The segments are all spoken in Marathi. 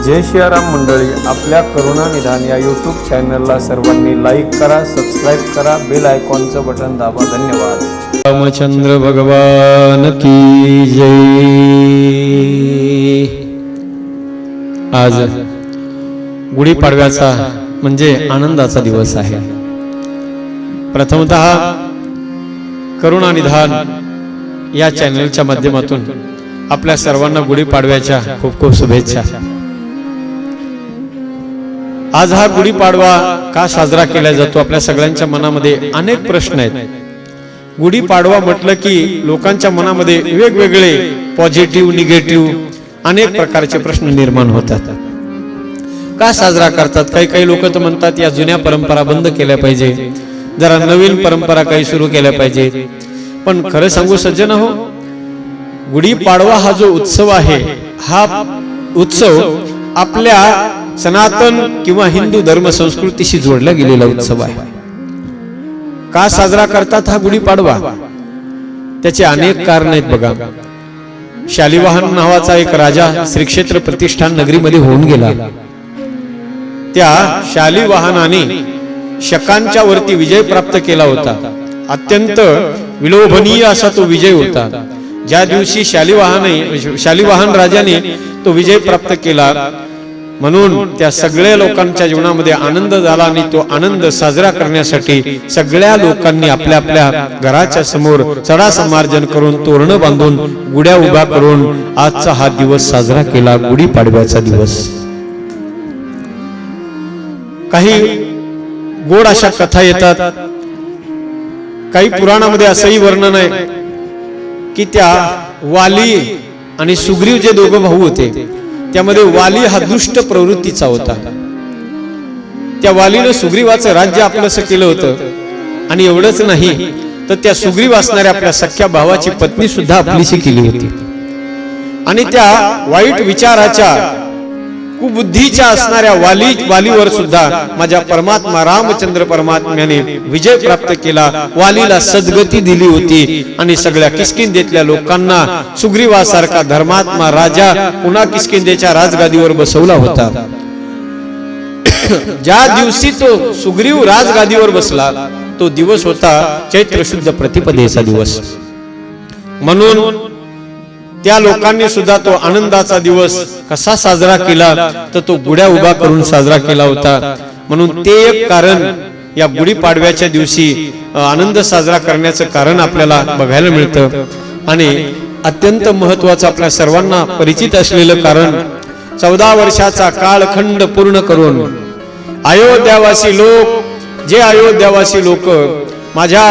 जय सियाराम मंडळी, आपल्या करुणा निधान या यूट्यूब चॅनलला सर्वांनी लाईक करा, सबस्क्राईब करा, बेल आयकॉनचं बटन दाबा. धन्यवाद. रामचंद्र भगवान की जय. आज गुढीपाडव्याचा म्हणजे आनंदाचा दिवस आहे. प्रथमतः करुणा निधान या चॅनलच्या माध्यमातून आपल्या सर्वांना गुढीपाडव्याच्या खूप खूप शुभेच्छा. आज हा गुढीपाडवा का साजरा केला जातो? आपल्या सगळ्यांच्या मनामध्ये अनेक प्रश्न आहेत. गुढीपाडवा म्हटलं की लोकांच्या मनामध्ये वेगवेगळे पॉझिटिव्ह निगेटिव्ह अनेक प्रकारचे प्रश्न निर्माण होतात. का साजरा करतात? काही लोक तर म्हणतात या जुन्या परंपरा बंद केल्या पाहिजे, जरा नवीन परंपरा काही सुरू केल्या पाहिजे. पण खरं सांगू सज्जन हो, गुढीपाडवा हा जो उत्सव आहे, हा उत्सव आपल्या सनातन किंवा हिंदू धर्म संस्कृतीशी जोडला गेलेला उत्सव आहे. का साजरा करतात हा गुढीपाडवा? त्याचे अनेक कारण आहेत. बघा, शालिवाहन नावाचा एक राजा श्री क्षेत्र प्रतिष्ठान नगरीमध्ये होऊन गेला. त्या शालिवाहनाने शकांच्या वरती विजय प्राप्त केला होता. अत्यंत विलोभनीय असा तो विजय होता. ज्या दिवशी शालिवाहन राजाने तो विजय प्राप्त केला, म्हणून त्या सगळ्या लोकांच्या जीवनामध्ये आनंद झाला आणि तो आनंद साजरा करण्यासाठी सगळ्या लोकांनी आपल्या आपल्या घराच्या समोर चढा समार्जन करून, तोरण बांधून, गुड्या उभा करून आजचा हा दिवस साजरा केला, गुढीपाडव्याचा दिवस. काही गोड अशा कथा येतात. काही पुराणामध्ये असंही वर्णन आहे की त्या वाली आणि सुग्रीव जे दोघं भाऊ होते, त्यामध्ये वाली हा दुष्ट प्रवृत्तीचा होता. त्या वालीनं सुग्रीवाचं राज्य आपलंसं केलं होतं. आणि एवढंच नाही तर त्या सुग्रीव असणाऱ्या आपल्या सख्या भावाची पत्नी सुद्धा आपलीशी केली होती. आणि त्या वाईट विचाराच्या, कुबुद्धीच्या असणाऱ्या वालीवर सुद्धा माझ्या परमात्मा रामचंद्र परमात्म्याने विजय प्राप्त केला, वालीला सद्गती दिली होती. आणि सगळ्या किष्किंधेतल्या लोकांना सुग्रीवासारखा धर्मात्मा राजा पुन्हा किष्किंधेच्या राजगादीवर बसवला होता. ज्या दिवशी तो सुग्रीव राजगादीवर बसला, तो दिवस होता चैत्र शुद्ध प्रतिपदेचा दिवस. म्हणून त्या लोकांनी सुद्धा तो आनंदाचा दिवस कसा साजरा केला, तर तो गुड्या उभा करून साजरा केला होता. म्हणून ते एक कारण या गुढीपाडव्याच्या दिवशी आनंद साजरा करण्याचं कारण आपल्याला बघायला मिळतं. आणि अत्यंत महत्वाचं आपल्या सर्वांना परिचित असलेलं कारण, 14 वर्षाचा कालखंड पूर्ण करून जे अयोध्यावासी लोक माझ्या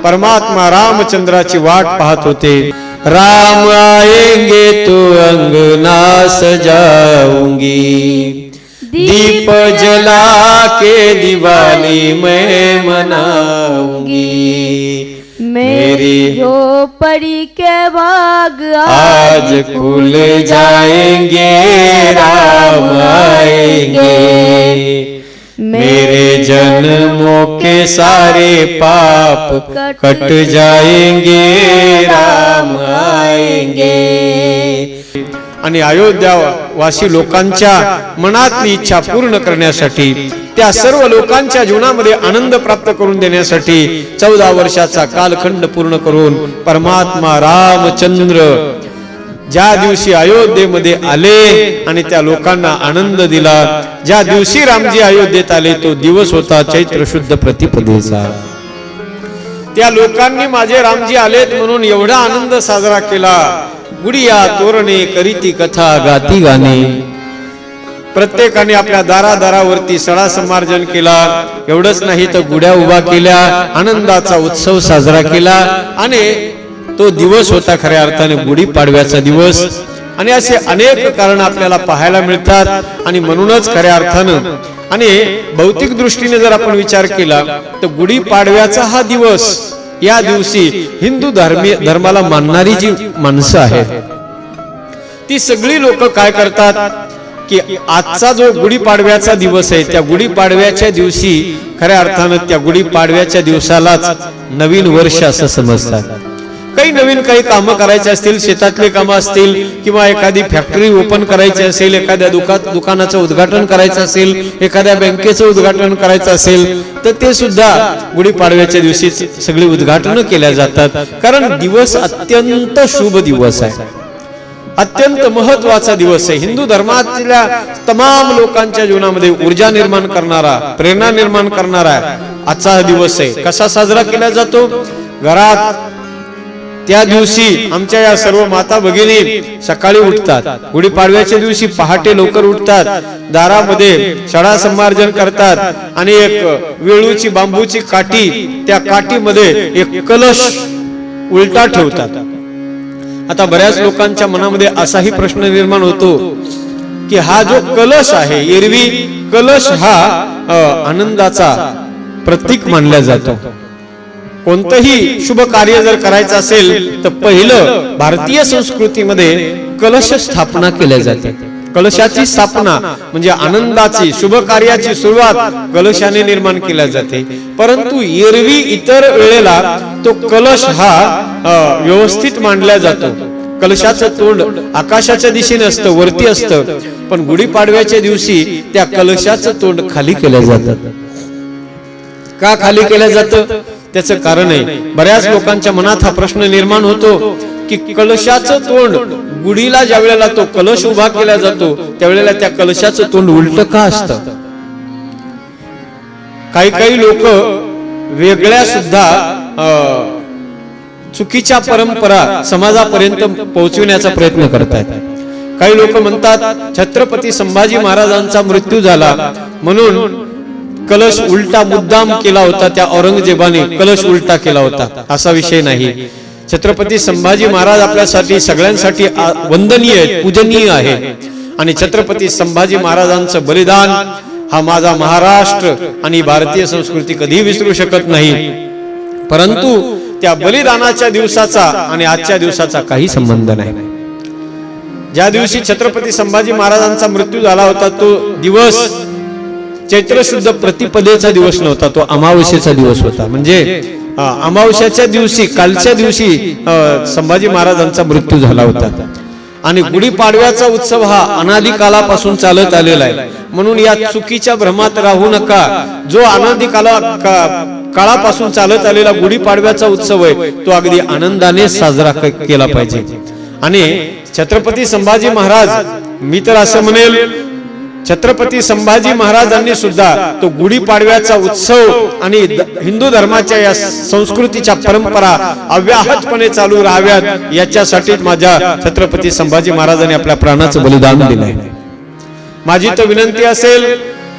परमात्मा रामचंद्राची वाट पाहत होते. राम आएंगे तो अंगना सजाऊंगी, दीप जला के दिवाली मैं मनाऊंगी, मेरी झोपड़ी के बाग आज खुल जाएंगे, राम आएंगे, मेरे जन्मों के सारे पाप कट जाएंगे, राम आएंगे. आणि अयोध्यावासी लोकांच्या मनातली इच्छा पूर्ण करण्यासाठी, त्या सर्व लोकांच्या जीवनामध्ये आनंद प्राप्त करून देण्यासाठी 14 वर्षाचा कालखंड पूर्ण करून परमात्मा रामचंद्र ज्या दिवशी अयोध्येमध्ये आले आणि त्या लोकांना आनंद दिला, ज्या दिवशी रामजी अयोध्येत आले, तो दिवस होता चैत्र शुद्ध प्रतिपदेचा. त्या लोकांनी माझे रामजी आलेत म्हणून एवढा आनंद साजरा केला. गुढिया तोरणे करीती कथा गाती गाणे, प्रत्येकाने आपल्या दारादारावरती सडा समार्जन केला. एवढंच नाही तर गुड्या उभा केल्या, आनंदाचा उत्सव साजरा केला. आणि तो दिवस होता खऱ्या अर्थाने गुढीपाडव्याचा दिवस. आणि असे अनेक कारण आपल्याला पाहायला मिळतात. आणि म्हणूनच खऱ्या अर्थानं आणि भौतिक दृष्टीने जर आपण विचार केला तर गुढीपाडव्याचा हा दिवस, या दिवशी हिंदू धर्माला मानणारी जी माणसं आहेत, ती सगळी लोक काय करतात की आजचा जो गुढीपाडव्याचा दिवस आहे, त्या गुढीपाडव्याच्या दिवशी खऱ्या अर्थानं त्या गुढीपाडव्याच्या दिवसालाच नवीन वर्ष असं समजतात. काही नवीन काही कामं करायचे असतील, शेतातले कामं असतील किंवा एखादी फॅक्टरी ओपन करायची असेल, एखाद्या दुकानाचं उद्घाटन करायचं असेल, एखाद्या बँकेचं उद्घाटन करायचं असेल, तर ते सुद्धा गुढीपाडव्याच्या दिवशी सगळी उद्घाटनं केल्या जातात. कारण दिवस अत्यंत शुभ दिवस आहे, अत्यंत महत्वाचा दिवस आहे. हिंदू धर्मातल्या तमाम लोकांच्या जीवनामध्ये ऊर्जा निर्माण करणारा, प्रेरणा निर्माण करणारा आजचा हा दिवस आहे. कसा साजरा केला जातो? घरात त्या दिवशी आमच्या या सर्व माता भगिनी सकाळी उठतात. गुढीपाडव्याच्या दिवशी पहाटे लवकर उठतात, दारामध्ये सडा संमार्जन करतात आणि एक वेळूची बांबूची काठी, त्या काठीमध्ये एक कलश उलटा ठेवतात. आता बऱ्याच लोकांच्या मनामध्ये असाही प्रश्न निर्माण होतो की हा जो कलश आहे, एरवी कलश हा आनंदाचा प्रतीक मानला जातो. कोणतंही शुभ कार्य जर करायचं असेल तर पहिलं भारतीय संस्कृतीमध्ये कलश स्थापना केल्या जाते. कलशाची स्थापना म्हणजे आनंदाची, शुभ कार्याची सुरुवात कलशाने निर्माण केल्या जाते. परंतु एरवी इतर वेळेला तो कलश हा व्यवस्थित मांडला जातो. कलशाचं तोंड आकाशाच्या दिशेने असतं, वरती असतं, पण गुढीपाडव्याच्या दिवशी त्या कलशाचं तोंड खाली केलं जातं. का खाली केलं जातं? त्याचं कारण आहे. बऱ्याच लोकांच्या मनात हा प्रश्न निर्माण होतो की कलशाचं तोंड, गुढीला ज्या वेळेला तो कलश उभा केला जातो त्यावेळेला त्या कलशाचं तोंड उलट का असतं? काही काही लोक वेगळ्या सुद्धा चुकीच्या परंपरा समाजापर्यंत पोहोचविण्याचा प्रयत्न करतात. काही लोक म्हणतात छत्रपती संभाजी महाराजांचा मृत्यू झाला म्हणून कलश उलटा मुद्दाम केला होता, त्या औरंगजेबाने कलश उलटा केला होता. असा विषय नाही. छत्रपती संभाजी महाराज आपल्यासाठी सगळ्यांसाठी वंदनीय आहेत, पूजनीय आहे. आणि छत्रपती संभाजी महाराजांचं बलिदान हा माझा महाराष्ट्र आणि भारतीय संस्कृती कधी विसरू शकत नाही. परंतु त्या बलिदानाच्या दिवसाचा आणि आजच्या दिवसाचा काही संबंध नाही. ज्या दिवशी छत्रपती संभाजी महाराजांचा मृत्यू झाला होता तो दिवस चैत्र शुद्ध प्रतिपदेचा दिवस नव्हता, तो अमावस्येचा दिवस होता. म्हणजे अमावस्याच्या दिवशी, कालच्या दिवशी संभाजी महाराजांचा मृत्यू झाला होता. आणि गुढीपाडव्याचा उत्सव हा अनादी कालापासून चालत आलेला आहे. म्हणून या चुकीच्या भ्रमात राहू नका. जो अनादी काळापासून चालत आलेला गुढीपाडव्याचा उत्सव आहे तो अगदी आनंदाने साजरा केला पाहिजे. आणि छत्रपती संभाजी महाराज, मी तर असं म्हणेल, छत्रपती संभाजी महाराजांनी सुद्धा तो गुढीपाडव्याचा उत्सव आणि हिंदू धर्माच्या या संस्कृतीच्या परंपरा अव्याहतपणे चालू राहाव्यात याच्यासाठी माझ्या छत्रपती संभाजी महाराजांनी आपल्या प्राणाचं बलिदान दिलंय. माझी तर विनंती असेल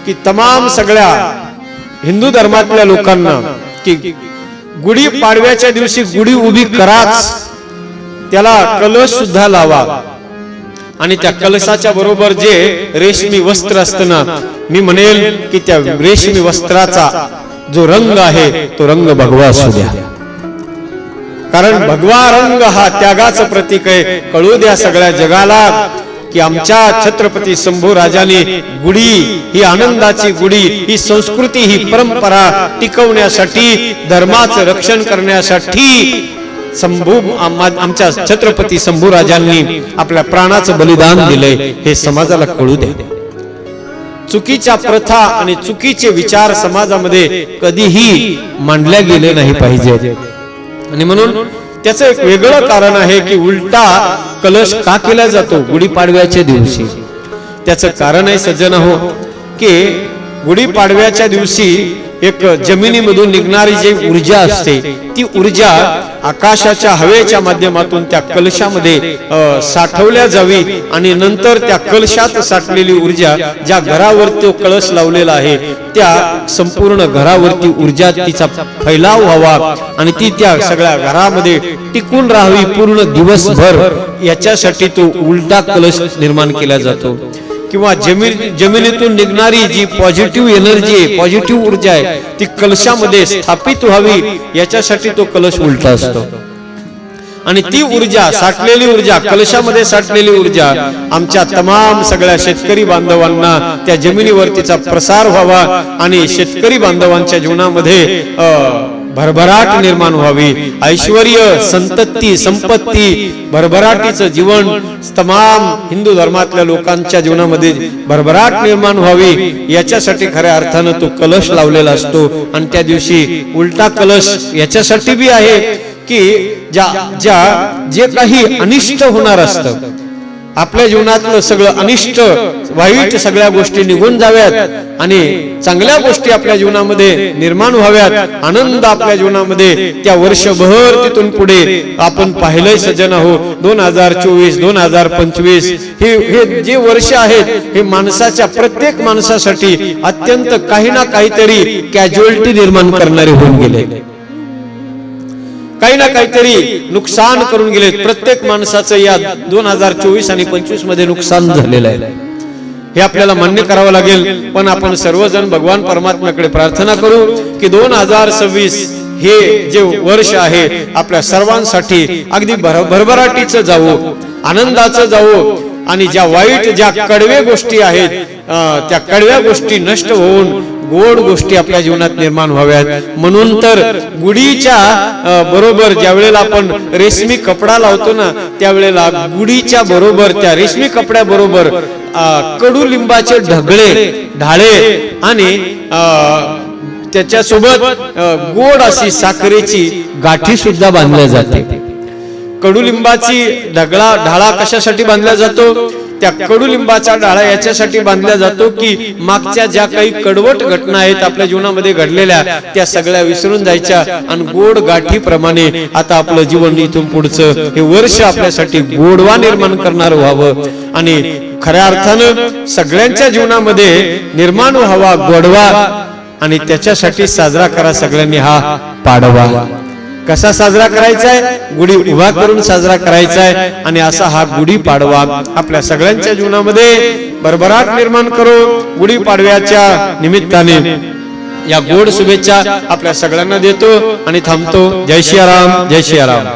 की तमाम सगळ्या हिंदू धर्मातल्या लोकांना की गुढीपाडव्याच्या दिवशी गुढी उभी कराच, त्याला कलश सुद्धा लावा आणि त्या कलशाच्या बरोबर जे रेशमी वस्त्र असतं ना, मी म्हणेल की त्या रेशमी वस्त्राचा जो रंग आहे तो रंग भगवा असू द्या. कारण भगवा रंग हा त्यागाचं प्रतीक आहे. कळू द्या सगळ्या जगाला की आमच्या छत्रपती शंभू राजाने गुढी ही आनंदाची गुढी, ही संस्कृती, ही परंपरा टिकवण्यासाठी, धर्माचं रक्षण करण्यासाठी आमच्या छत्रपती शंभू राजांनी आपल्या प्राणाचं बलिदान दिलंय हे समाजाला कळू द्या. चुकीच्या प्रथा आणि चुकीचे विचार समाजामध्ये कधीही मांडले गेले नाही पाहिजे. आणि म्हणून त्याचं एक वेगळं कारण आहे की उलटा कलश का केला जातो गुढीपाडव्याच्या दिवशी. त्याचं कारण आहे सज्जनो की गुढीपाडव्याच्या दिवशी एक जमिनीमधून निघणारी जी ऊर्जा असते ती ऊर्जा आकाशाच्या हवेच्या माध्यमातून त्या कलशामध्ये साठवल्या जावी आणि नंतर त्या कलशात साठलेली ऊर्जा ज्या घरावरती तो कलश लावलेला आहे त्या संपूर्ण घरावरती ऊर्जा तिचा फैलाव व्हावा आणि ती त्या सगळ्या घरामध्ये टिकून राहावी पूर्ण दिवसभर, याच्यासाठी तो उलटा कलश निर्माण केला जातो. किंवा जमिनीतून निघणारी जी पॉझिटिव्ह एनर्जी आहे, पॉझिटिव्ह ऊर्जा आहे ती कलशामध्ये स्थापित व्हावी याच्यासाठी तो कलश उलटा असतो. आणि ती ऊर्जा, साठलेली ऊर्जा, कलशामध्ये साठलेली ऊर्जा आमच्या तमाम सगळ्या शेतकरी बांधवांना त्या जमिनीवर तिचा प्रसार व्हावा आणि शेतकरी बांधवांच्या जीवनामध्ये भरभराट निर्माण व्हावी, ऐश्वर, संतती, संपत्ती, भरभराटीचं जीवन तमाम हिंदू धर्मातल्या लोकांच्या जीवनामध्ये भरभराट निर्माण व्हावी, याच्यासाठी खऱ्या अर्थानं तो कलश लावलेला असतो. आणि त्या दिवशी उलटा कलश याच्यासाठी बी आहे की जे काही अनिष्ट होणार असतं, आपल्या जीवनातलं सगळं अनिष्ट वाईट सगळ्या गोष्टी निघून जाव्यात आणि चांगल्या गोष्टी आपल्या जीवनामध्ये निर्माण व्हाव्यात, आनंद आपल्या जीवनामध्ये त्या वर्षभर तिथून पुढे आपण पाहिलंय सज्जन हो. 2024 2025 हे जे वर्ष आहेत हे माणसाच्या प्रत्येक माणसासाठी अत्यंत काही ना काहीतरी कॅज्युअलिटी निर्माण करणारे होऊन गेले, काही ना काहीतरी नुकसान करून गेले. प्रत्येक माणसाचं या 2024 आणि 25 मध्ये नुकसान झालेलं आहे, हे आपल्याला मान्य करावं लागेल. पण आपण सर्वजण भगवान परमात्म्याकडे प्रार्थना करू की 2026 हे जे वर्ष आहे आपल्या सर्वांसाठी अगदी भरभराटीचं जावो, आनंदाचं जावो आणि ज्या वाईट ज्या कडव्या गोष्टी आहेत त्या कडव्या गोष्टी नष्ट होऊन गोड गोष्टी आपल्या जीवनात निर्माण व्हाव्यात. म्हणून तर गुढीच्या बरोबर ज्या वेळेला आपण रेशमी कपडा लावतो ना, त्यावेळेला गुढीच्या बरोबर त्या रेशमी कपड्या बरोबर कडुलिंबाचे ढाळे आणि त्याच्यासोबत गोड अशी साखरेची गाठी सुद्धा बांधल्या जाते. कडुलिंबाची ढाळा कशासाठी बांधला जातो? त्या कडुलिंबाचा ढाळा याच्यासाठी बांधला जातो की मागच्या ज्या काही कडवट घटना आहेत आपल्या जीवनामध्ये घडलेल्या त्या सगळ्या विसरून जायच्या आणि गोड गाठीप्रमाणे आता आपलं जीवन इथून पुढचं हे वर्ष आपल्यासाठी गोडवा निर्माण करणार व्हावं आणि खऱ्या अर्थानं सगळ्यांच्या जीवनामध्ये निर्माण व्हावा गोडवा. आणि त्याच्यासाठी साजरा करा सगळ्यांनी हा पाडवा. कसा साजरा करायचा आहे? गुढी उभा करून साजरा करायचा आहे. आणि असा हा गुढी पाडवा आपल्या सगळ्यांच्या जीवनामध्ये भरभराट निर्माण करो. गुढी पाडव्याच्या निमित्ताने या गोड शुभेच्छा आपल्या सगळ्यांना देतो आणि थांबतो. जय सियाराम, जय सियाराम.